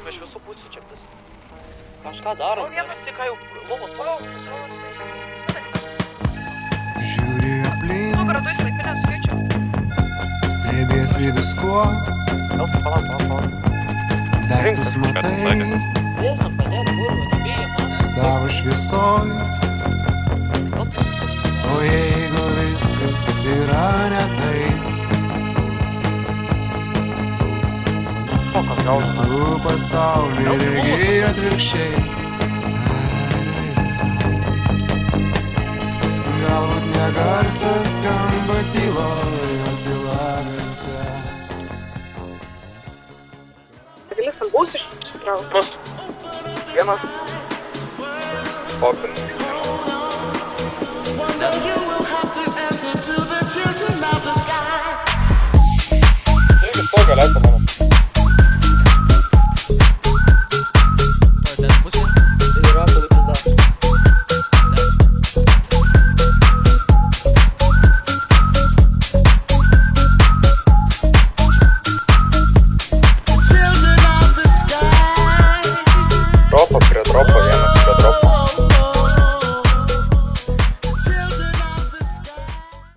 iš visų pusių čia vis. Kažką darom. Visi ką jau lovos toliau. Žiūri aplink. Nu, gradų įslaipinę skaičiu. Stebėsi viskuo. Palauk. Daiktus matai. Dėsam, padėt, burva, nebijai, man. Savo šviesoj. O jeigu viskas yra ne taip. Ir tu pasaulį regi atvirkščiai. Galbūt negarsas skamba tyloje, tyla garse. Gali sambūs išsitraukti. Vienas. Open. Jeigu to galėtų